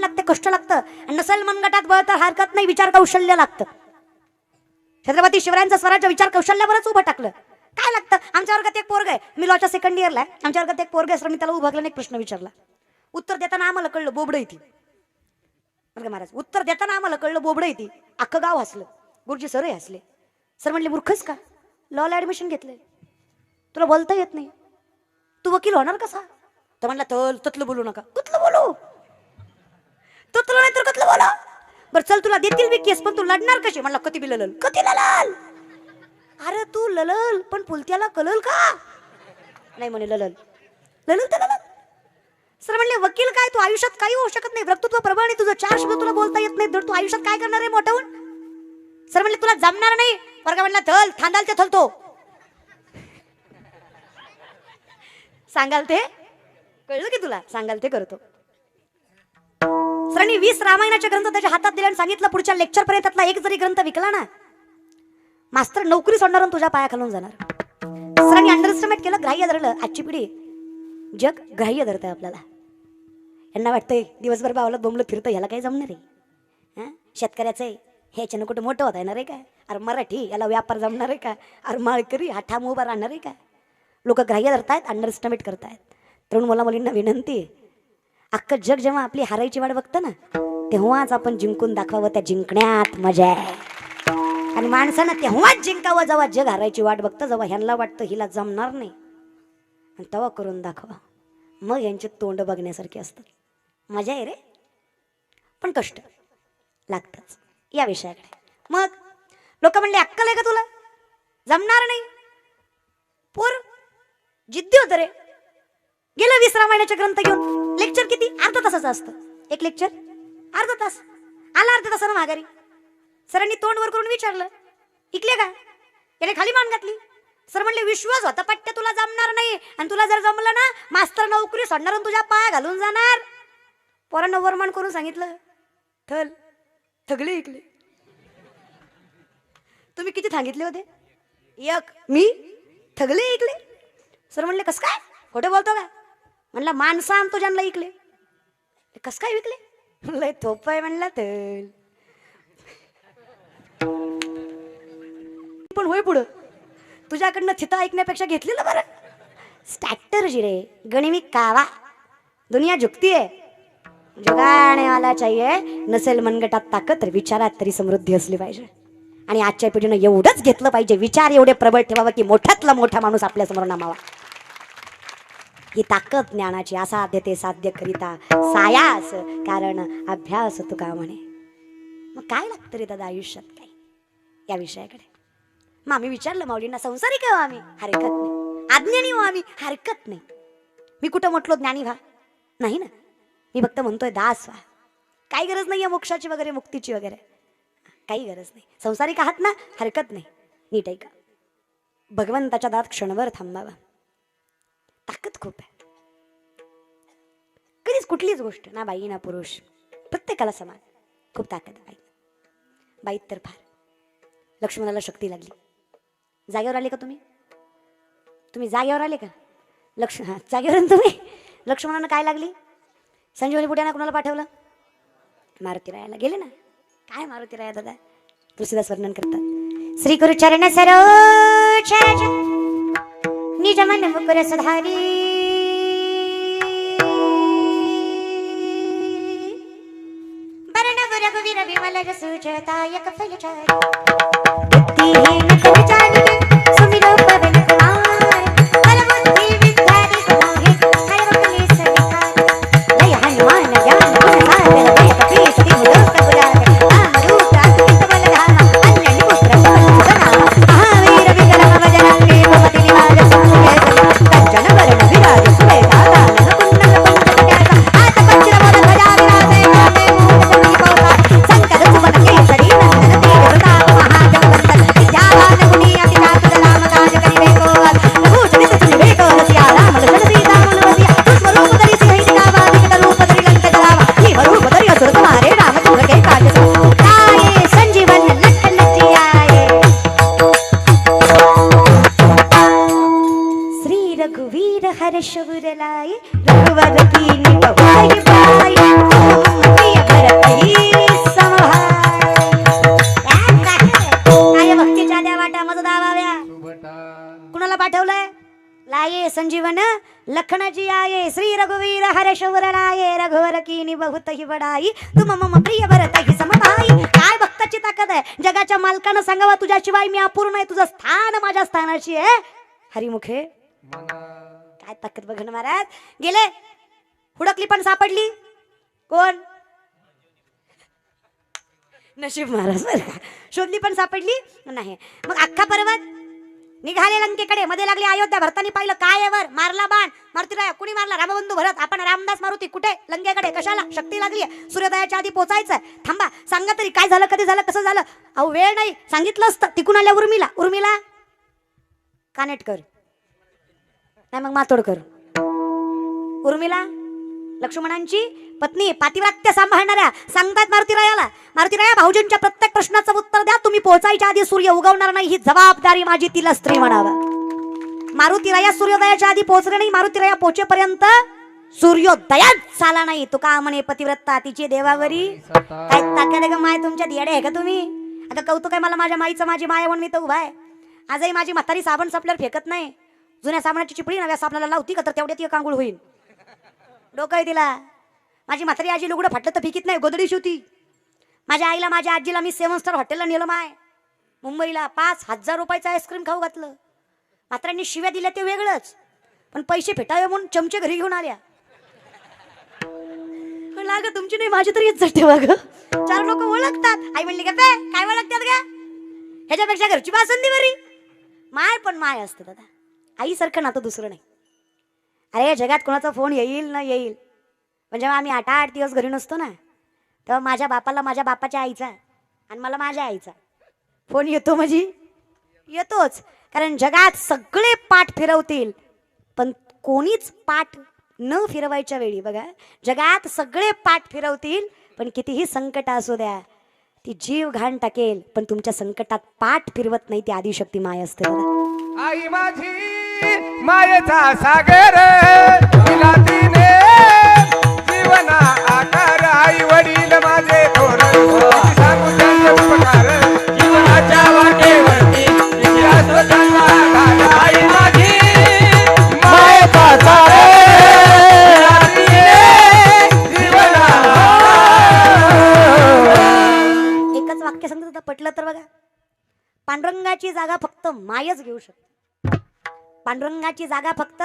लागते, कष्ट लागतं. आणि नसेल मनगटात बळ तर हरकत नाही, विचार कौशल्य लागतं. छत्रपती शिवरायांचा स्वराज्य विचार कौशल्यावरच उभं टाकलं. काय लागतं? आमच्या वर्गात एक पोरग आहे, मी लॉच्या सेकंड इयरला आहे. आमच्या वर्गात एक पोरग आहे, सर मी त्याला उभं केलं, एक प्रश्न विचारला. उत्तर देताना आम्हाला कळलं बोबडं येते. बरं महाराज, उत्तर देताना आम्हाला कळलं बोबडं येते. अख्खं गाव हसलं, गुरुजी सरही हसले. सर म्हणले मूर्खच का, लॉला ऍडमिशन घेतलंय, तुला बोलता येत नाही, तू वकील होणार कसा? तर म्हणला ततलं बोलू नका. कुठलं बोलू? ततलं नाही तर कतलं बोला. बरं चल तुला देतील बी केस, पण तू लढणार कशी? म्हणला कधी बी ललल. कधी ललल? अरे तू ललल पण पुलत्याला कलल का? नाही म्हणे ललल. ललल तर ललल. सर म्हणले वकील काय, तू आयुष्यात काही होऊ शकत नाही, वक्तृत्व प्रबळ आणि तुझं 4 शब्द तुला बोलता येत नाही, तर तू आयुष्यात काय करणार आहे मोठं होऊन? सर म्हणले तुला जमणार नाही. वर्ग म्हणला थल थांदालचे थलतो. सांगाल ते कळलं की तुला, सांगाल ते करतो. सरांनी 20 रामायणाचे ग्रंथ त्याच्या हातात दिले आणि सांगितलं पुढच्या लेक्चर पर्यंत त्यातला एक जरी ग्रंथ विकला ना, मास्तर नोकरी सोडणार आणि तुझ्या पाया खालून जाणार. सरांनी अंडरस्टिमेट केलं, ग्राह्य धरलं. आजची पिढी जग ग्राह्य धरतंय आपल्याला. यांना वाटतंय दिवसभर बावलत बोंबलत फिरतं, ह्याला काही जमणार आहे? शेतकऱ्याचं आहे, ह्याच्यानं कुठं मोठं होता येणार आहे का? अरे मराठी याला व्यापार जमणार आहे का? अरे माळकरी हा ठाम उभा राहणार आहे का? लोक ग्राह्य धरतायत, अंडरस्टिमेट करतायत. तरुण मुला मुलींना विनंती आहे, अख्खं जग जेव्हा आपली हारायची वाट बघतं ना, तेव्हाच आपण जिंकून दाखवावं. त्या जिंकण्यात मजा आहे. आणि माणसानं तेव्हाच जिंकावं जेव्हा जग हारायची वाट बघतं, जेव्हा ह्यांना वाटतं हिला जमणार नाही, आणि तेव्हा करून दाखवा. मग यांचे तोंड बघण्यासारखे असतात. मजा आहे रे, पण कष्ट लागतंच या विषयाकडे. मग लोक म्हणले अक्कल आहे का तुला, जमणार नाही. पोर जिद्दी होतं रे. गेलं 20 रामायणाचे ग्रंथ घेऊन. लेक्चर किती? अर्धा तासाचं असतं एक लेक्चर, अर्धा तास. आला अर्धा तासानं माघारी. सरांनी तोंड वर करून विचारलं इकले का? याने खाली मान घातली. सर म्हणले विश्वास होता पट्ट्या तुला जमणार नाही, आणि तुला जर जमलं ना मास्तर नोकरी सोडणार आणि तुझ्या पाया घालून जाणार. पोरांना वरमान करून सांगितलं थल थगले इकले. तुम्ही किती सांगितले होते? एक. मी थगले इकले. सर म्हणले कस काय, खोटे बोलतो का? म्हणला माणसं आणतो ज्यांना इकले. कस काय विकले? लय थोप आहे म्हणला. तर पण होय पुढं तुझ्याकडनं थिता ऐकण्यापेक्षा घेतलेलं बरं. स्ट्रॅटर्जी रे, गणिमी कावा. दुनिया झुकती है, जुगाने वाला चाहिए. नसेल मनगटात ताकद तर विचारात तरी समृद्धी असली पाहिजे. आणि आजच्या पिढीनं एवढंच घेतलं पाहिजे, विचार एवढे प्रबळ ठेवावं की मोठ्यातला मोठा माणूस आपल्या समोर नामावा. ही ताकद ज्ञानाची. असाध्य ते साध्य करिता सायास, कारण अभ्यास तुका म्हणे. मग काय लागतं रे दादा आयुष्यात काय, या विषयाकडे. मग आम्ही विचारलं माऊलींना, संसारी काय हो आम्ही? हरकत नाही. अज्ञानी हो आम्ही? हरकत नाही. मी कुठं म्हटलो ज्ञानी व्हा? नाही ना, मी फक्त म्हणतोय दास व्हा. काही गरज नाही आहे मोक्षाची वगैरे, मुक्तीची वगैरे, काही गरज नाही. संसारिक आहात ना, हरकत नाही. नीट ऐका, भगवंताच्या दात क्षणभर थांबावा. ताकद खूप आहे. कधीच कुठलीच गोष्ट, ना बाई ना पुरुष, प्रत्येकाला समान खूप ताकद आहे. बाईत तर फार. लक्ष्मणाला शक्ती लागली. जागेवर आले का तुम्ही? तुम्ही जागेवर आले का? जागेवर तुम्ही. लक्ष्मणाला काय लागली? संजीवनी बुड्यानं कुणाला पाठवलं? मारुतीरायाला. गेले ना. काय मारुतीराया दादा तुलसीदास वर्णन करतात. श्री गुरु चरण सरोज निज मन मुकुर सुधारी, वरण रघुवीर विमल जसु जयदायक फलचारी, बुद्धिहीन तनु जानिके सुमिरो पवन कुमार, बल बुद्धि विद्या विद्या मोहि हर क्लेश विकार, जय हनुमान ज्ञान गुण सागर भय कपीश तिहु लोक उजागर, राम रूप अतुलित बल धामा, अंजनी पुत्र पवन सुतनामा, महावीर विक्रम बजरंगी भूपति निवार सुमति, तंजन वरण विराज सुबेदा कानन कुंडल कुंडल हाथ वज्र मोर ध्वजा विराजे, कांधे मूंज जनेऊ कौसार, शंकर सुवन केसरी नंदन तेज प्रताप महाजगवंदन, विद्यावान गुणी अति चातुर राम काज करिबे, लखनजी आये श्री रघुवीर हर्ष लाये रघुवर कीनी बहुत ही बडाई तुम मम प्रिय भरत ही समभाई. काय भक्ताची ताकद आहे. जगाच्या मालकानं सांगावा तुझ्याशिवाय मी अपूर्ण आहे, तुझं स्थान माझ्या स्थानाशी आहे. हरिमुखे काय ताकद बघ ना महाराज. गेले हुडकली पण सापडली कोण. नशीब महाराज बरं का. शोधली पण सापडली नाही. मग अख्खा पर्वत निघाले लंकेकडे. मध्ये लागली अयोध्या. भरतानी पाहिलं काय आहे वर. मारला बाण. मारुतीराया कुणी मारला. रामबंधू भरत. आपण रामदास मारुती कुठे लंकेकडे. कशाला शक्ती लागली. सूर्योदयाच्या आधी पोचायचं. थांबा सांगा तरी काय झालं, कधी झालं, कसं झालं. अहो वेळ नाही. सांगितलं असतं. तिकून आल्या उर्मिला. उर्मिला कानेटकर नाही मग मातोडकर. उर्मिला लक्ष्मणांची पत्नी, पातिव्रत्य सांभाळणाऱ्या. सांगतात मारुतीरायाला, मारुतीराया भाऊजींच्या प्रत्येक प्रश्नाचं उत्तर द्या. तुम्ही पोहोचायच्या आधी सूर्य उगवणार नाही ही जबाबदारी माझी. तिला स्त्री म्हणावा. मारुतीराया सूर्योदयाच्या आधी पोहोचले नाही. मारुतीराया पोहोचेपर्यंत सूर्योदयाच झाला नाही. तुका म्हणे पतिव्रता तिची देवावरी काय ताकद ग माय. तुमच्यात येडे आहे का तुम्ही. आता कौतुक आहे मला माझ्या माईचं. माझी माय म्हणून मी तर उभा आहे. आजही माझी म्हातारी साबण संपल्यावर फेकत नाही. जुन्या साबणाची चिपळी नव्या साबणाला लावती का तर तेवढ्यात ती कांगूळ होईल. डोकं आहे तिला. माझी म्हातारी आजी लुगडं फाटलं तर फिकीत नाही, गोदडी शिवती. माझ्या आईला माझ्या आजीला मी 7 स्टार हॉटेलला नेलं माय मुंबईला. 5,000 रुपयाचं आईस्क्रीम खाऊ घातलं. म्हाताऱ्यांनी शिव्या दिल्या ते वेगळंच, पण पैसे फेटावे म्हणून चमचे घरी घेऊन आल्या. लाग तुमची नाही माझी तरी इज्जत ठेवा ग. 4 लोक ओळखतात. आई म्हणली का काय ओळखतात का. ह्याच्यापेक्षा घरची बासुंदी बरी. माय पण माय असतं दादा. आईसारखं नातं दुसरं नाही. अरे जगात कोणाचा फोन येईल ना येईल, पण जेव्हा आम्ही 8-8 दिवस घरी नसतो ना तेव्हा माझ्या बापाला माझ्या बापाच्या आईचा आणि मला माझ्या आईचा फोन येतो. म्हणजे येतोच. कारण जगात सगळे पाठ फिरवतील पण कोणीच पाठ न फिरवायच्या वेळी बघा जगात सगळे पाठ फिरवतील पण कितीही संकट असू द्या ती जीव घाण टाकेल पण तुमच्या संकटात पाठ फिरवत नाही ती आदिशक्ती माय असते. बघा आई माझी मायेचा सागर तिला तिने जीवना आकार. आई वडील माझे थोर सांगू त्यांचे उपकार. जीवनाच्या वाटेवरती इतिहास त्यांचा आधार. आई माझी मायेचा सागर तिला तिने जीवना. एकच वाक्य सांगतो पटलं तर बघा. पांडुरंगाची जागा फक्त मायच घेऊ शकते. पांडुरंगाची जागा फक्त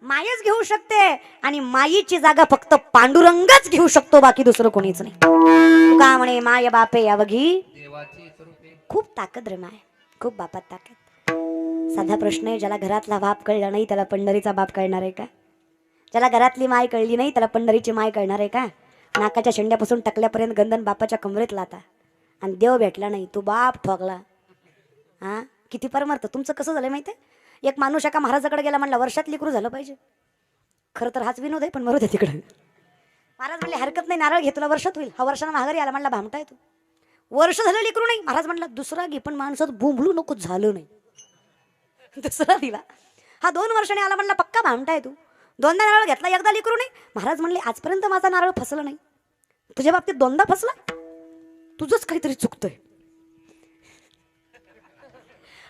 मायच घेऊ शकते आणि मायेची जागा फक्त पांडुरंगच घेऊ शकतो. बाकी दुसरं कोणीच नाही. का म्हणे माय बापे अवघी खूप ताकद रे माय. खूप बापात ताकद. साधा प्रश्न आहे. ज्याला घरातला बाप कळला नाही त्याला पंढरीचा बाप कळणार आहे का. ज्याला घरातली माय कळली नाही त्याला पंढरीची माय कळणार आहे का. नाकाच्या शेंड्यापासून टकल्यापर्यंत गंधन बापाच्या कमरेत लाता आणि देव भेटला नाही तू बाप ठोकला. हा किती परमार्थ. तुमचं कसं झालं माहिती आहे. एक माणूस एका महाराजाकडे गेला म्हणला वर्षात लेकरू झालं पाहिजे. खरं तर हाच विनोद आहे पण मरू दे तिकडे. महाराज म्हणले हरकत नाही नारळ घे तुला वर्षात होईल. हा वर्षानं माघारी आला म्हणला भामटाय तू. वर्ष झालं लेकरू नाही. महाराज म्हणला दुसरा घे पण माणसात बोंबलू नको झालं नाही. दुसरा दिला. हा 2 वर्षाने आला म्हणला पक्का भामटाय तू. 2दा नारळ घेतला एकदा लेकरू नाही. महाराज म्हणले आजपर्यंत माझा नारळ फसला नाही. तुझ्या बाबतीत 2दा फसला. तुझंच काहीतरी चुकतंय.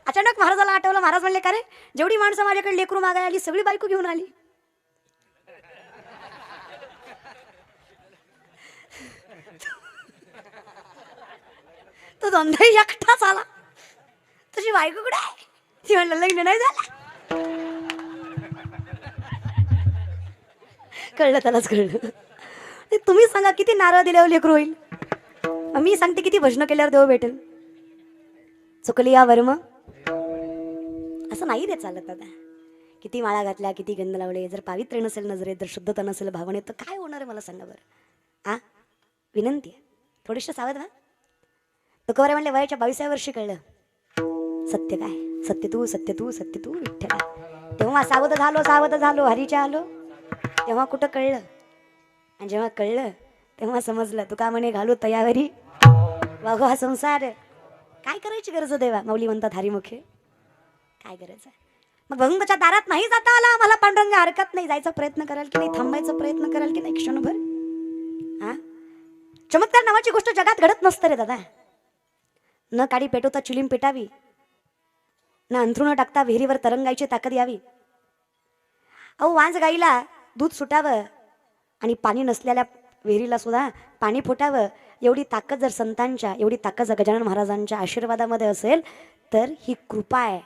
अचानक महाराजाला आठवलं. महाराज म्हणले का रे जेवढी माणसं माझ्याकडे लेकरू मागायला आली सगळी बायको घेऊन आली. तो 2दाही एकटाच आला. तुझी बायको कुठे आहे. ती म्हणलं लग्न नाही झालं. कळलं त्यालाच कळलं. तुम्ही सांगा किती नारळ दिल्यावर लेकरू होईल. मी सांगते किती भजन केल्यावर देव भेटेल. चुकली या वर्म असं नाही रे चालत दादा. किती माळा घातल्या किती गंध लावले जर पावित्र्य नसेल नजरेत जर शुद्धता नसेल भावनेत तर काय होणार आहे मला सांगा बरं. हा विनंती आहे थोडीशी सावध व्हा. तुकोबाराय म्हणले वयाच्या 22व्या वर्षी कळलं सत्य काय. सत्य तू सत्य तू सत्य तू विठ्ठल. तेव्हा सावध झालो हरीच्या आलो. तेव्हा कुठं कळलं आणि जेव्हा कळलं तेव्हा समजलं. तुका म्हणे घालू तयावरी वागो हा संसार. काय करायची गरज देवा. माऊली म्हणतात हरिमुखे काय गरज आहे. मग भंगच्या दारात नाही जाता आला आम्हाला पांडुरंग हरकत नाही. जायचा प्रयत्न कराल की नाही. थांबायचा प्रयत्न कराल की नाही क्षणभर. हा चमत्कार नावाची गोष्ट जगात घडत नसतं रे दादा. न काडी पेटवता चिलीम पेटावी न अंथरुण टाकता विहिरीवर तरंगायची ताकद यावी. अहो वांज गाईला दूध सुटावं आणि पाणी नसलेल्या विहिरीला सुद्धा पाणी फुटावं, एवढी ताकद जर संतांच्या, एवढी ताकद जर गजानन महाराजांच्या आशीर्वादामध्ये असेल तर ही कृपा आहे.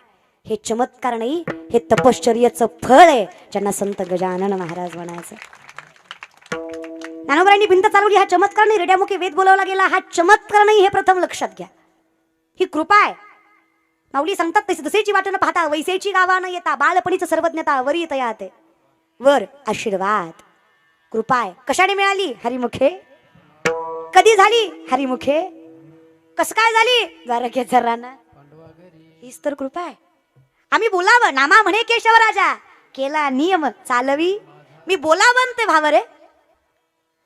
हे चमत्कार नाही, हे तपश्चर्याचं फळ आहे ज्यांना संत गजानन महाराज म्हणायचं. ज्ञानोबरांनी भिंत चालवली हा चमत्कार नाही, रेड्यामुखी वेद बोलावला गेला हा चमत्कार नाही, हे प्रथम लक्षात घ्या. ही कृपा आहे. माऊली सांगतात तशी जसेची वाट न पाहता वैसेची गावा न येता बाळपणीचं सर्वज्ञता वरी तयाते वर आशीर्वाद. कृपा आहे. कशाने मिळाली? हरिमुखे. कधी झाली? हरिमुखे. कस काय झाली? द्वारकेचा राणा. हीच तर कृपा आहे. आम्ही बोलावं नामा म्हणे केशव राजा, केला नियम चालवी मी बोलावं ते भाव रे.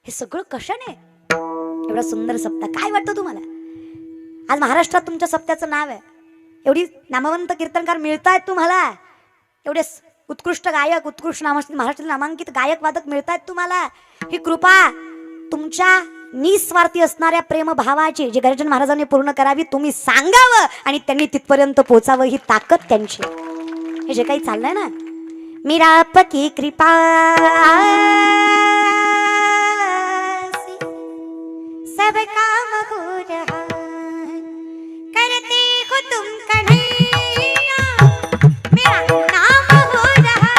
हे सगळं कशाने? एवढा सुंदर सप्ताह. काय वाटतं तुम्हाला? आज महाराष्ट्रात तुमच्या सप्त्याचं नाव आहे, एवढी नामवंत कीर्तनकार मिळतायत तुम्हाला, एवढे उत्कृष्ट गायक, उत्कृष्ट महाराष्ट्रातील नामांकित गायक वादक मिळतायत तुम्हाला. ही कृपा तुमच्या निस्वार्थी असणाऱ्या प्रेमभावाची जी गजानन महाराजांनी पूर्ण करावी, तुम्ही सांगावं आणि त्यांनी तिथपर्यंत पोहोचावं, ही ताकद त्यांची. हे जे काही चाललंय ना, मीराप की कृपा सब काम हो रहा करते हो तुम कन्हैया मेरा नाम हो रहा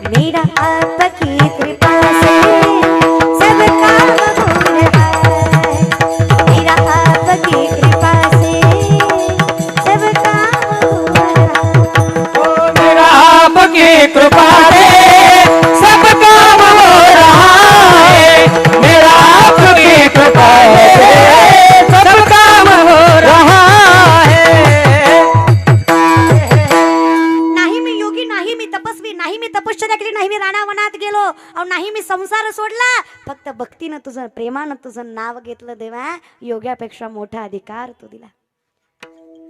मेरा आपकी कृपा से सब काम हो रहा मेरा आपकी कृपा से सब काम हो रहा ओ मेरा आपकी कृपा से सब काम हो रहा है मेरा आपकी कृपा से सब काम हो रहा है. नाही मी योगी, नाही मी तपस्वी, नाही मी तपश्चर्या केली, नाही मी राणावनात गेलो, अहो नाही मी संसार सोडला, फक्त भक्तीनं तुझं, प्रेमानं तुझं नाव घेतलं देवा. योग्यापेक्षा मोठा अधिकार तू दिला.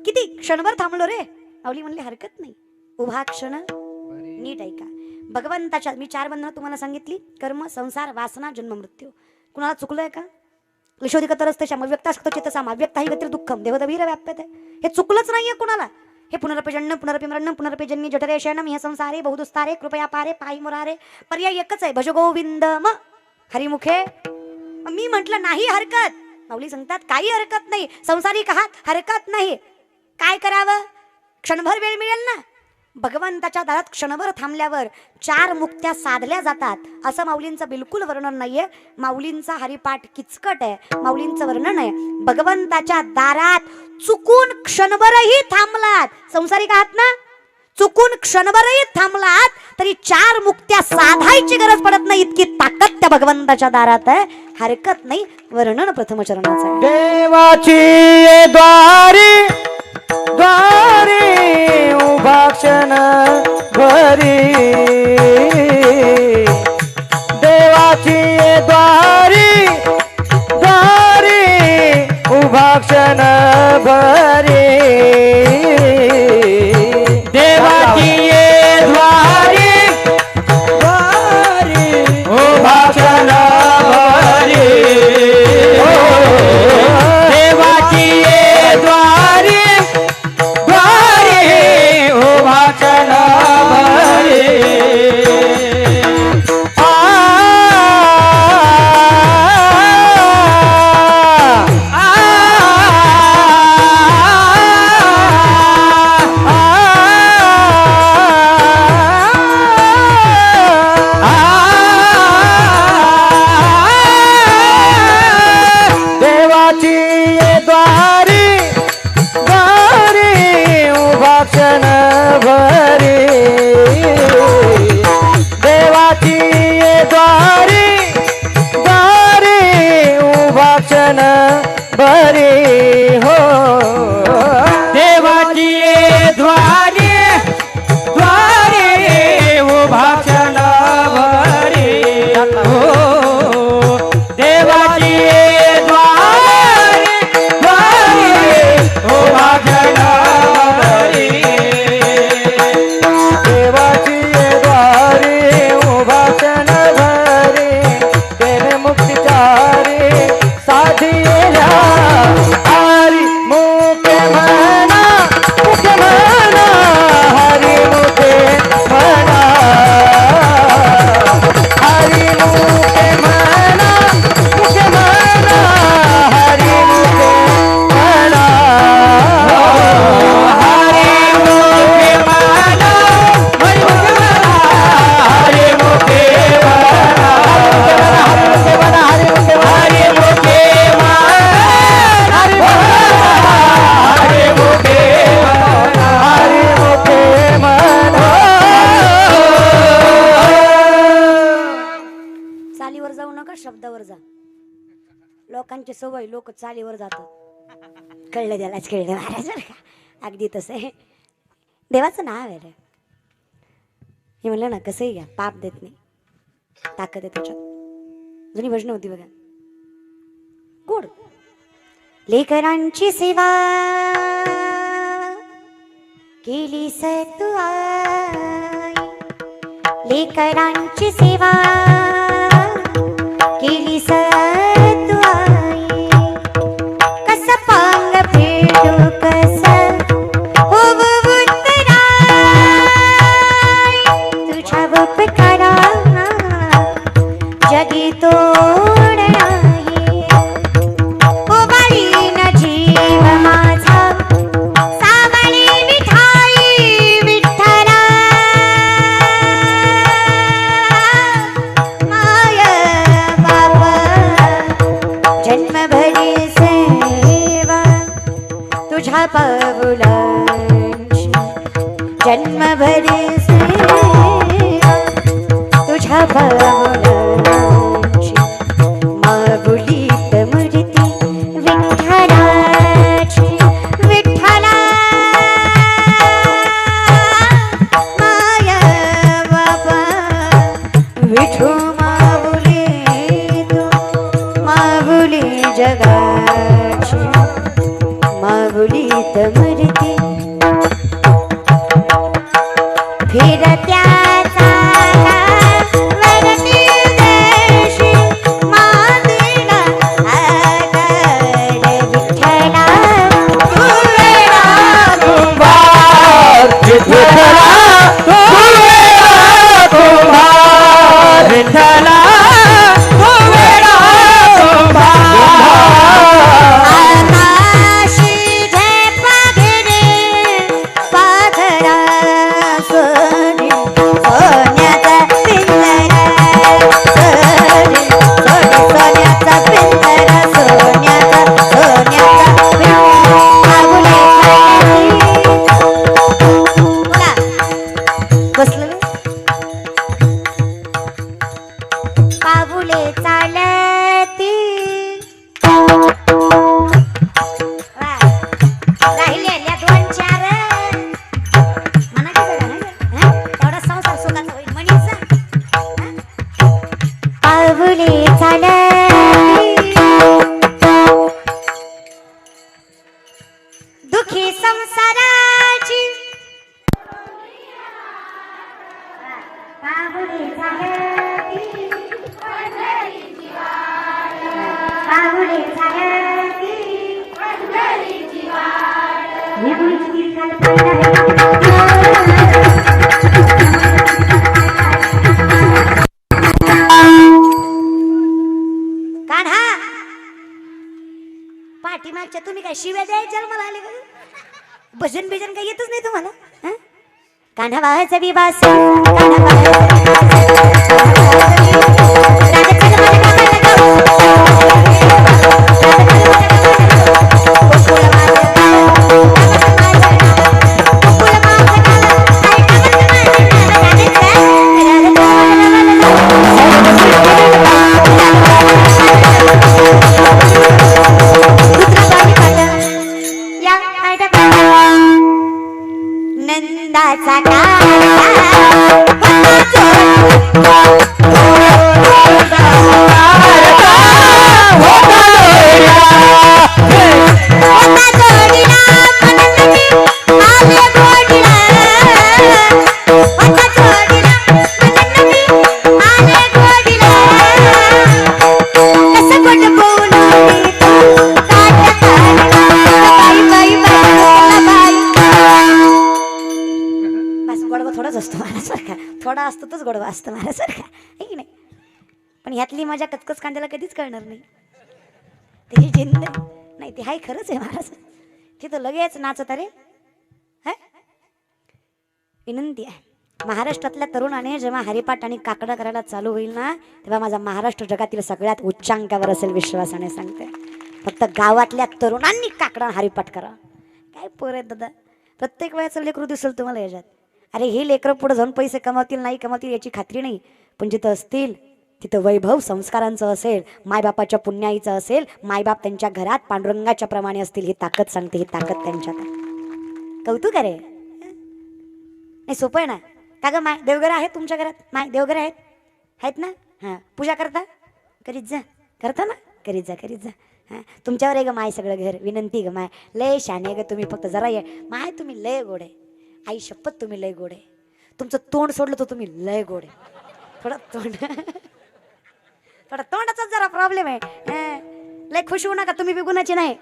किती क्षणभर थांबलो रे. आवली म्हणली हरकत नाही, उभा क्षण नीट ऐका. भगवंताच्या मी 4 बंधनं तुम्हाला सांगितली, कर्म, संसार, वासना, जन्म, मृत्यू. कुणाला चुकलंय का? लिशोधिकतरस्ते व्यक्ताशक्त चेतसा व्यक्ता ही गतिर दुःखम देवदवीर व्याप्यते. हे चुकलंच नाहीये कुणाला. हे पुनरपजन्म पुनरपिमरणम पुनरपिजन्मी जठरे शयनम ह्या संसारे बहुदुस्तारे कृपया पारे पायी मुरारे. पर्याय एकच आहे, भज गोविंदम हरिमुखे. मी म्हटलं नाही हरकत. माऊली सांगतात काही हरकत नाही, संसारिक आहात हरकत नाही. काय करावं? क्षणभर वेळ मिळेल ना. भगवंताच्या दारात क्षणभर थांबल्यावर 4 मुक्त्या साधल्या जातात असं माऊलींचं बिलकुल वर्णन नाहीये. माऊलींचा हरिपाठ किचकट आहे, माऊलींचं वर्णन आहे. भगवंताच्या दारात चुकून क्षणभरही थांबलात, संसारिक आहात ना, चुकून क्षणभरही थांबलात तरी 4 मुक्त्या साधायची गरज पडत नाही, इतकी ताकद त्या भगवंताच्या दारात आहे. हरकत नाही. वर्णन प्रथम चरणाचं आहे. देवाची द्वारी द्वारी उभा क्षण भरी देवाची द्वारी द्वारी उभा क्षण भरी देवाची द्वारी द्वारी उभा क्षण भरी देवाची द्वारी द्वारी उभा क्षण भरी साधिए लोकांची सवय लोक चालीवर जातात कळलं त्यालाच कळलं महाराज बरं का अगदी तसं आहे देवाचं नाव आहे रे हे म्हणलं ना कसंही घ्या पाप देत नाही ताकद आहे त्याच्यात जुनी भजनं होती बघा गोड लेकरांची सेवा केली तू आई लेकरांची सेवा केली तू आई कस पांग फेडू कस होऊ उतराय तुझ्या उपकारा जगी तोड नाही ओ बाळीन जीव माझा सावळी मिठाई विठ्ठला माय बाबा जन्मभरी सेवा तुझ्या पाऊलांची जन्मभरी सेवा तुझ्या पाऊलांची माऊलीत मूर्ती विठ्ठलाची विठ्ठला माया बाबा विठू माऊली तू माऊली जगाची माऊलीत मूर्ती फिरत्या विठ्ठला तू वेडा आकाशी झेपाघरे पाखरा सोनी सोन्याचा पिंजरा सोनी सोन्याचा पिंजरा सोन्याचा माऊली बोला बसलं पाऊले चालती राहिलेल्या दोन चार म्हणा की जरा तेवढा संसार सुखाचा होईल म्हणीचा पाऊले चालती दुखी संसाराची पाऊले चालती पाऊले चालती निगुलची कल्पना काढा पाठीमागच्या तुम्ही काय शिव्या द्यायच्या मला आले का भजन बिजन काही येतच नाही तुम्हाला हं? कान्हा बाळाचा विवास कान्हा नंदाचा थोडाच असतो माझ्यासारखा थोडा असतो तोच गोडवा असतो माझ्यासारखा आहे की नाही पण ह्यातली माझ्या कचकच कांद्याला कधीच कळणार नाही त्याची जिंद नाही ते हाय खरंच आहे महाराज तिथं लगेच नाचत रे हा विनंती आहे महाराष्ट्रातल्या तरुणाने जेव्हा हरिपाठ आणि काकडा करायला चालू होईल ना तेव्हा माझा महाराष्ट्र जगातील सगळ्यात उच्चांकावर असेल विश्वासाने सांगते फक्त गावातल्या तरुणांनी काकडा हरिपाठ करा काय पोर आहेत दादा प्रत्येक वेळेचं लेकरू दिसेल तुम्हाला याच्यात अरे हे लेकरं पुढे जाऊन पैसे कमावतील नाही कमावतील याची खात्री नाही पण जिथं असतील तिथं वैभव संस्कारांचं असेल, मायबापाच्या पुण्याईचं असेल, मायबाप त्यांच्या घरात पांडुरंगाच्या प्रमाणे असतील, ही ताकद सांगते. ही ताकद त्यांच्यात आहे. कौतुक आहे रे. नाही सोपं आहे ना. का ग माय देवघर आहे तुमच्या घरात? माय देवघर आहेत ना? हां पूजा करता? करीत जा. करता ना? करीत जा करीत जा. हां तुमच्यावर आहे ग माय सगळं घर. विनंती ग माय, लय शाने ग तुम्ही, फक्त जरा ये माय. तुम्ही लय गोड आहे आई, शपथ तुम्ही लय गोड आहे. तुमचं तोंड सोडलं तर तुम्ही लय गोड आहे. थोडं तोंड थोडा तोंडाचाच जरा प्रॉब्लेम आहे. लय खुश होऊ नका, तुम्ही बी गुणाचे नाही.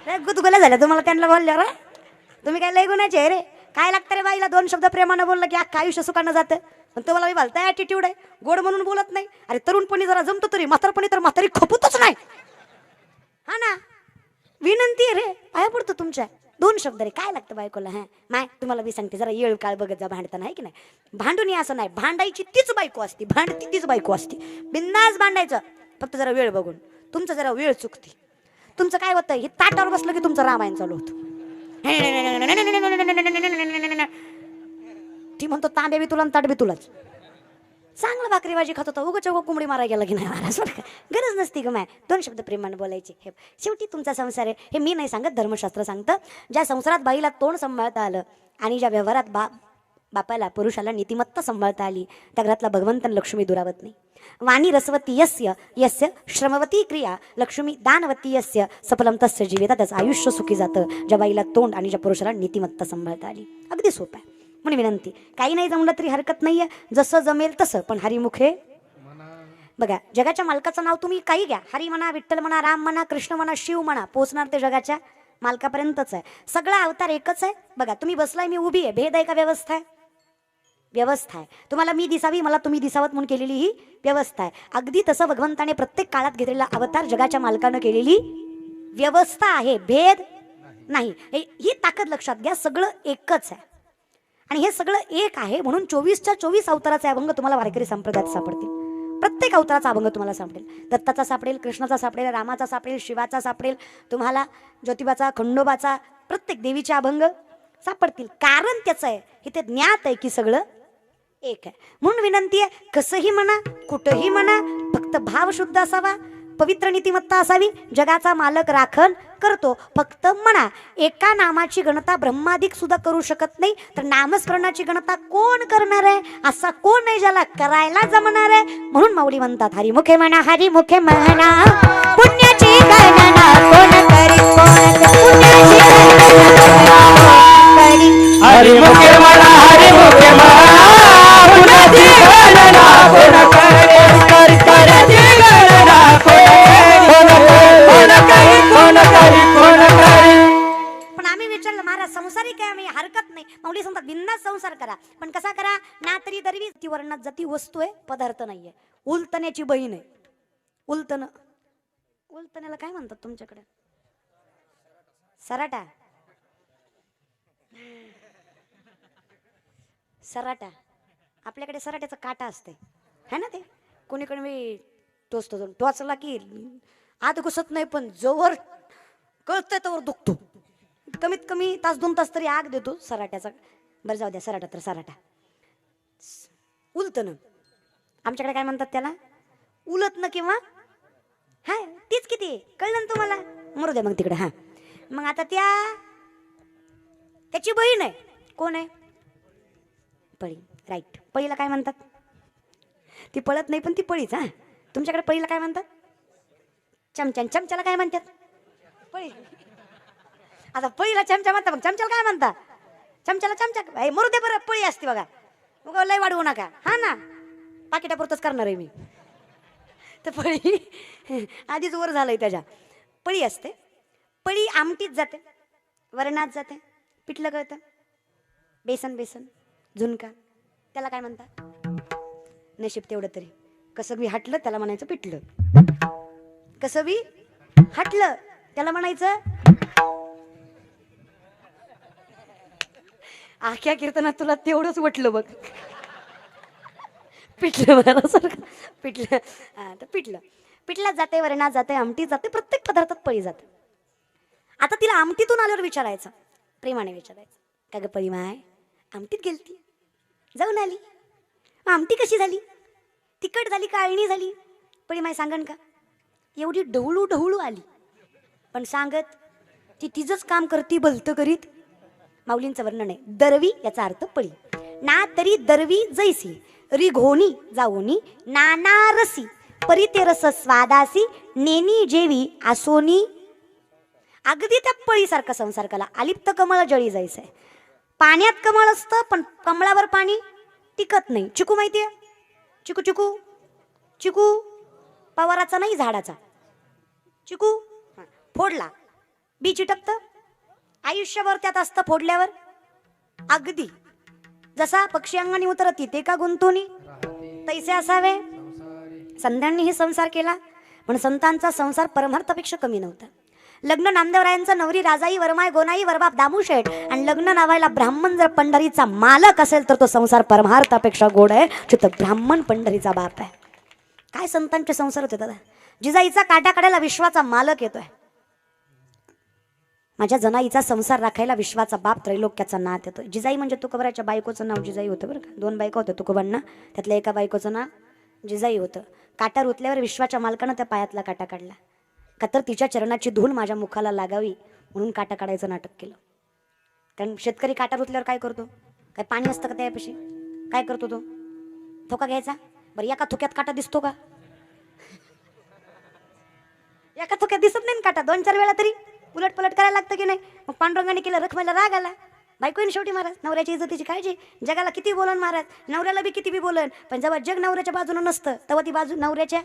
लय गुदगुल्या झाल्या तुम्हाला त्यांना बोलल्यावर. तुम्ही काय लय गुणाचे आहे रे. काय लागतं रे बाईला 2 शब्द प्रेमानं बोललं की अख्खं आयुष्य सुखानं जातं. पण तुम्हाला मी भलता ॲटिट्यूड आहे, गोड म्हणून बोलत नाही. अरे तरुणपणी जरा जमतो तरी, म्हातारपणी तर म्हातारी खपूतच नाही. हा ना, विनंती आहे रे, पाया पडतो तुमच्या. 2 शब्द रे, काय लागतं बायकोला. हा माय तुम्हाला मी सांगते, जरा येळ काळ बघत जा भांडताना, आहे की नाही. भांडून असं नाही, भांडायची तीच बायको असती, भांडती तीच बायको असती. बिंदास भांडायचं, फक्त जरा वेळ बघून. तुमचं जरा वेळ चुकती. तुमचं काय होतं, हे ताटावर बसलं की तुमचं रामायण चालू होतं. ती म्हणतो तांबे बी तुला ताट बी तुलाच. चांगलं भाकरी भाजी खात होता, उगाच कोंबडी मारायला गेला की नाही मारा. गरज नसती ग माय. 2 शब्द प्रेमानं बोलायचे. हे शेवटी तुमचा संसार आहे, हे मी नाही सांगत, धर्मशास्त्र सांगतं. ज्या संसारात बाईला तोंड सांभाळता आलं आणि ज्या व्यवहारात बापाला पुरुषाला नीतिमत्ता सांभाळता आली, त्या घरातला भगवंतन लक्ष्मी दुरावत नाही. वाणी रसवती यस्य यस्य श्रमवती क्रिया लक्ष्मी दानवती यस्य सफलम तस्य जीविता. त्याचं आयुष्य सुखी जातं ज्या बाईला तोंड आणि ज्या पुरुषाला नीतिमत्ता सांभाळता आली. अगदी सोपं आहे. म्हणून विनंती, काही नाही जमलं तरी हरकत नाहीये, जसं जमेल तसं, पण हरिमुखे बघा. जगाच्या मालकाचं नाव तुम्ही काही घ्या, हरी म्हणा, विठ्ठल म्हणा, राम म्हणा, कृष्ण म्हणा, शिव म्हणा, पोचणार ते जगाच्या मालकापर्यंतच आहे. सगळा अवतार एकच आहे. बघा तुम्ही बसलाय, मी उभी आहे, भेद आहे का व्यवस्था आहे? व्यवस्था आहे. तुम्हाला मी दिसावी, मला तुम्ही दिसावत म्हणून केलेली ही व्यवस्था आहे. अगदी तसं भगवंताने प्रत्येक काळात घेतलेला अवतार जगाच्या मालकानं केलेली व्यवस्था आहे, भेद नाही. ही ताकद लक्षात घ्या. सगळं एकच आहे आणि हे सगळं एक आहे. म्हणून 24च्या 24 अवताराचे अभंग तुम्हाला वारकरी संप्रदायात सापडतील. प्रत्येक अवताराचा अभंग तुम्हाला सापडेल. दत्ताचा सापडेल, कृष्णाचा सापडेल, रामाचा सापडेल, शिवाचा सापडेल, तुम्हाला ज्योतिबाचा, खंडोबाचा, प्रत्येक देवीचे अभंग सापडतील. कारण त्याचं आहे, इथे ज्ञात आहे की सगळं एक आहे. म्हणून विनंती आहे, कसंही म्हणा, कुठंही म्हणा, फक्त भाव शुद्ध असावा, पवित्र नीतिमत्ता असावी. जगाचा मालक राखण करतो, फक्त म्हणा. एका नामाची गणता ब्रह्मादिक सुद्धा करू शकत नाही, तर नामस्मरणाची गणता कोण करणार आहे? असा कोण नाही ज्याला करायला जमणार आहे. म्हणून माऊली म्हणतात, हरिमुखे म्हणा, हरिमुखे म्हणा, पुण्याची गणना कोण करी, पुण्याची हरिमुखे म्हणा, हरिमुखे म्हणा, पुण्याची गणना कोण करी, पुण्याची गणना कोण करी. पण आम्ही विचारलं, महाराज संसारी काय? आम्ही हरकत नाही. माऊली सांगतात, बिनधास्त संसार करा, पण कसा करा? ना तरी दरवी ती वर्णात जाती वस्तू आहे, पदार्थ नाहीये. उलतण्याची बहीण आहे. उलतण्याला काय म्हणतात तुमच्याकडे? सराटा. सराटा. आपल्याकडे सराट्याचा काटा असते, है ना. ते कोणीकडे मी टोचला की आत घुसत नाही, पण जोवर कळतंय तोवर दुखतो. कमीत कमी तास 2 तास तरी आग देतो सराट्याचा. बरं जाऊ द्या, सराटा तर सराटा. उलतणं आमच्याकडे काय म्हणतात त्याला? उलतणं किंवा हाय तीच. किती कळलं ना तुम्हाला? मरू द्या मग तिकडे. हां मग आता त्याची बहीण आहे. कोण आहे? पळी. राईट. पळीला काय म्हणतात? ती पळत नाही पण ती पळीच. हां तुमच्याकडे पळीला काय म्हणतात? चमच्याला काय म्हणतात? पळी. आता पळीला चमचा म्हणतात, मग चमच्याला काय म्हणतात? चमच्याला चमचा. मरू दे बरं, पळी असते बघा. मग लय वाढवू नका. हा ना, पाकिटापुरतच करणार आहे मी. तर पळी आधीच वर झालंय त्याच्या. पळी असते. पळी आमटीत जाते, वरणात जाते, पिठलं कळतं, बेसन झुणका, त्याला काय म्हणतात? नशीब तेवढं तरी. कसं बी हटलं त्याला म्हणायचं पिठलं. कसं बी हटलं त्याला म्हणायचं. आख्या कीर्तनात तुला तेवढंच वाटलं बघ. पिठलं म्हणासारखं. पिठलं. हा तर पिठलात जाते, वरणात जाते, आमटीत जाते, प्रत्येक पदार्थात पळी जाते. आता तिला आमटीतून आल्यावर विचारायचं, प्रेमाने विचारायचं, का ग पळी माय आमटीत गेलती, जाऊन आली, आमटी कशी झाली? तिखट झाली का अळणी झाली पण माय सांगन का एवढी ढवळू ढवळू आली पण सांगत ती तिचंच काम करती भलतं करीत. माऊलींचं वर्णन आहे. दरवी याचा अर्थ पळी. ना तरी दरवी जैसी रिघोनी जाऊनी नाना रसी परितेरस स्वादासी नेनी जेवी आसोनी. अगदी त्या पळीसारखा संसार कला. अलिप्त कमळ जळी जायचंय. पाण्यात कमळ असतं पण कमळावर पाणी टिकत नाही. चिकू माहितीये? चिकू चिकू चिकू पवाराचा नाही झाडाचा. चिकू फोडला बी चिटकतं. आयुष्यभर त्यात असतं फोडल्यावर. अगदी जसा पक्षी अंगाने उतरती ते का गुंतवणी तैसे असावे. संतांनी हे संसार केला पण संतांचा संसार परमार्थापेक्षा कमी नव्हता. लग्न नामदेवरायांचं नवरी राजाई वरमाय गोनाई वरबाप दामूशेठ आणि लग्न नावायला ब्राह्मण जर पंढरीचा मालक असेल तर तो संसार परमार्थापेक्षा गोड आहे. चित्त ब्राह्मण पंढरीचा बाप आहे. काय संतांचे संसार होते दादा. जिजाईचा काटा काढायला विश्वाचा मालक येतोय. माझ्या जनाईचा संसार राखायला विश्वाचा बाप त्रैलोक्याचा नाथ येतोय. जिजाई म्हणजे तुकोबराच्या बायकोचं नाव जिजाई होतं बरं का. 2 बायका होत्या तुकोबांना. त्यातल्या एका बायकोचं नाव जिजाई होतं. काटा रुतल्यावर विश्वाच्या मालकानं त्या पायातला काटा काढला का तर तिच्या चरणाची धूळ माझ्या मुखाला लागावी म्हणून काटा काढायचं नाटक केलं. कारण शेतकरी काटा रुतल्यावर काय करतो? काय पाणी असतं का त्यापाशी? काय करतो तो? थोका घ्यायचा. बरं एका थोक्यात काटा दिसतो का? एका थोक्यात दिसत नाही काटा. 2-4 वेळा तरी उलट पलट करायला लागतं की नाही. मग पांडुरंगाने केलं. रखमायला राग आला. बायकोने शेवटी महाराज नवऱ्याची इज्जतीची काळजी. जगाला किती बोलन महाराज, नवऱ्याला बी किती बी बोलन, पण जेव्हा जग नवऱ्याच्या बाजूनं नसतं तेव्हा ती बाजू नवऱ्याच्या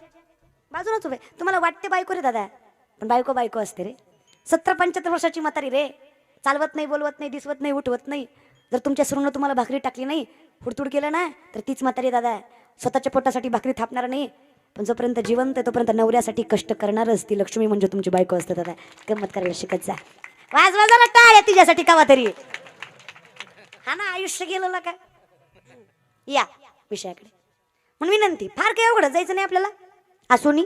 बाजूनच उभे. तुम्हाला वाटते बायको रे दादा पण बायको बायको असते रे. 70-75 वर्षाची म्हातारी रे. चालवत नाही, बोलवत नाही, दिसवत नाही, उठवत नाही. जर तुमच्या सुरूनं तुम्हाला भाकरी टाकली नाही, हुडतुड केलं ना तर तीच म्हातारी दादा. स्वतःच्या पोटासाठी भाकरी थापणार नाही पण जोपर्यंत जिवंत आहे तोपर्यंत नवऱ्यासाठी कष्ट करणारच ती लक्ष्मी म्हणजे तुमची बायको असते दादा. गंमत करायला शिकत जा. वाजवाजाला टाळ्या तिच्यासाठी कावा तरी. हा ना आयुष्य गेलं का. या विषयाकडे म्हणून विनंती. फार काही अवघड जायचं नाही आपल्याला. आसोनी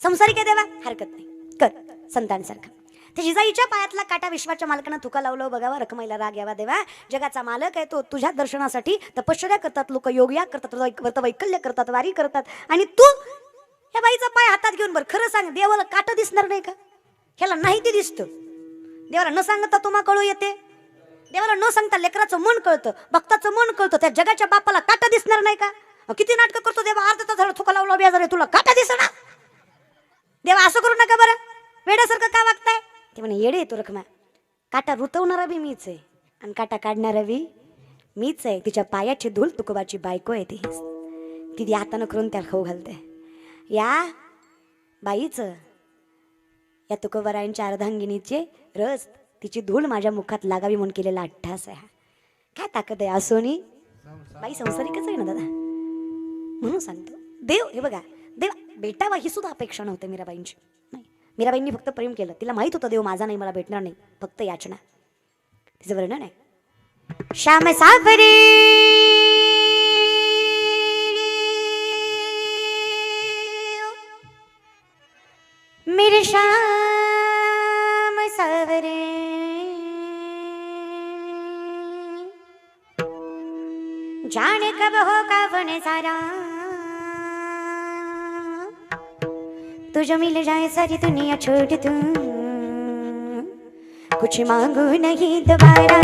संसारी काय देवा हरकत नाही कर संतांसारखं. ते जिजाईच्या पायातला काटा विश्वाच्या मालकानं तुका लावलं बघावा. रखमाईला राग यावा देवा. जगाचा मालक आहे तो. तुझ्या दर्शनासाठी तपश्चर्या करतात लोक, योग्या करतात, व्रतवैकल्य करतात, वारी करतात आणि तू ह्या बाईचा पाय हातात घेऊन बरं खरं सांग देवाला काटा दिसणार नाही का? ह्याला नाही ते दिसतं. देवाला न सांगता तुम्हा कळू येते. देवाला न सांगता लेकराचं मन कळतं, भक्ताचं मन कळतं. त्या जगाच्या बापाला काटा दिसणार नाही का? किती नाटक करतो देवा. अर्धा तास झालं थुका लावला बेजार तुला काटा दिसणार. देवा असं करू नका बरं. वेड्यासारखं का वागताय? ते म्हणे येडे येतो रखमा. काटा रुतवणारा बी मीच आहे आणि काटा काढणारा बी मीच आहे. तिच्या पायाची धूल तुकोबाची बायको आहे. ती हातानं करून त्या खाऊ घालते. या बाईचं या तुकोबारायांच्या अर्धांगिनीचे रस तिची धूळ माझ्या मुखात लागावी म्हणून केलेला अट्ठास आहे. काय ताकद आहे आसोनी. बाई संसारिकच आहे ना दादा. म्हणून सांगतो देव हे बघा देव भेटावा ही सुद्धा अपेक्षा नव्हती मीराबाईंची. नाही मीराबाईंनी फक्त प्रेम केलं. तिला माहित होतं देव माझा नाही, मला भेटणार नाही, फक्त याचना. तिचं वर्णन आहे. श्याम सावरी मेरे श्याम सावरे जाने कब हो कवन सारा तुझे मिल जाए सारी दुनिया छोड़ दूं कुछ मांगू नहीं दोबारा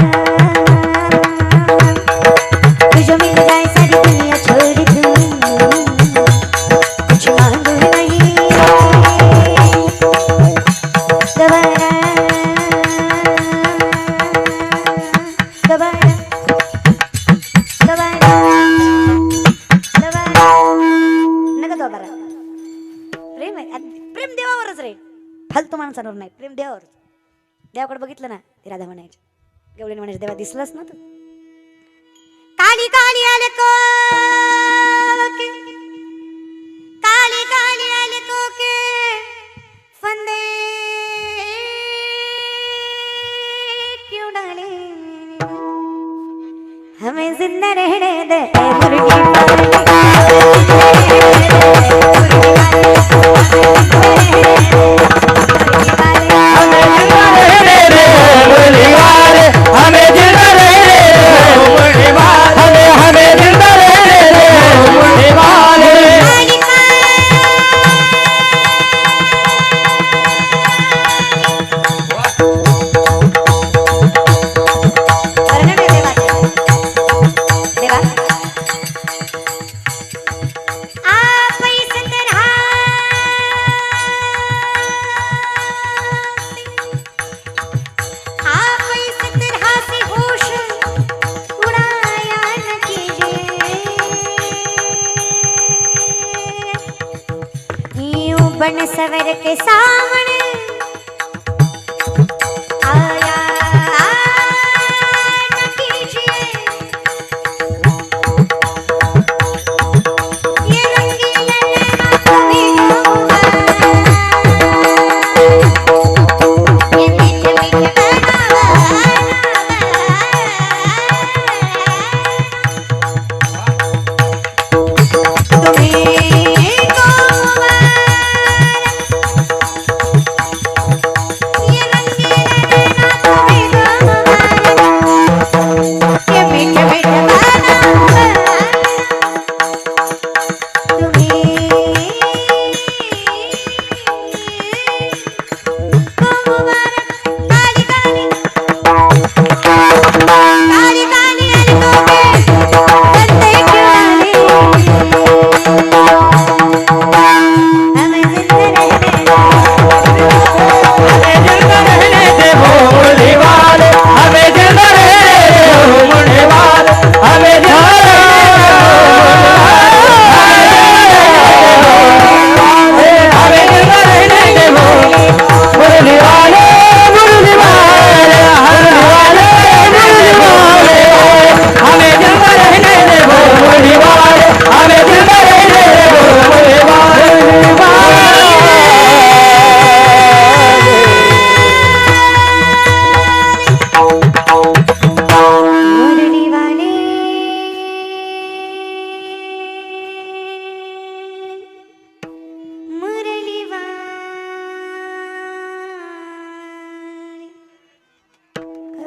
तुझे मिल जाए सारी दुनिया छोड़ दूं कुछ मांगू नहीं दोबारा दोबारा दोबारा दोबारा नका दोबारा. प्रेम आहे. प्रेम देवावरच रे, फालतू माणसांवर नाही. प्रेम देवावर. देवाकडे बघितलं ना ते राधा म्हणायचे, गवळीने म्हणायचे देवा दिसलास ना तू. काली काली आले कोके काली काली आले कोके फंदे क्यों डाले हमें जिंदा रहने दे मुर्गी हमें जिंदा रहने सवर के सामने आया न कीजिए ये रंगीला नैना कभी डूबा ये मीठे मीठे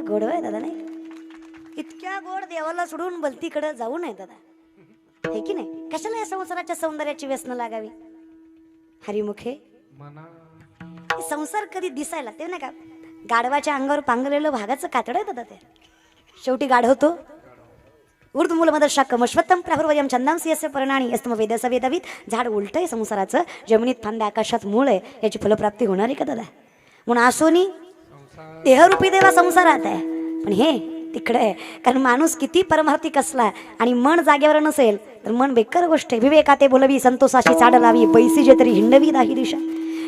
गोड आहे दादा नाही इतक्या गोड देवाला सोडून बलतीकडे जाऊ नये दादा हे की नाही कशाला या संसाराच्या सौंदर्याची व्यसन लागावी हरिमुखे संसार कधी दिसायला ते नाही का गाढवाच्या अंगावर पांघरलेलं भागाचं कातड आहे दादा ते शेवटी गाढ होतो ऊर्ध्वमूलमद शाकम अश्वत्थम प्राहुर्वयम छंदांसी यस्य पर्णानी यस्तम वेदस वेदवीत झाड उलट आहे संसाराचं जमिनीत फांद्या आकाशात मूळ आहे याची फलप्राप्ती होणार आहे का दादा म्हणून आसोनी देहरूपी देवा संसारात आहे पण हे तिकडे आहे कारण माणूस किती परमार्थी कसला आणि मन जागेवर नसेल तर मन बेकार गोष्ट आहे विवेकाते बोलवी संतोषाशी चाड लावी पैसी जे तरी हिंडवी दाही दिशा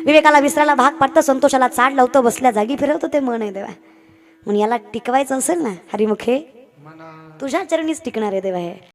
विवेकाला विसरायला भाग पाडतं संतोषाला चाड लावतं बसल्या जागी फिरवतं ते मन आहे देवा म्हणून याला टिकवायचं असेल ना हरिमुखे तुझ्या चरणीच टिकणार आहे देवा हे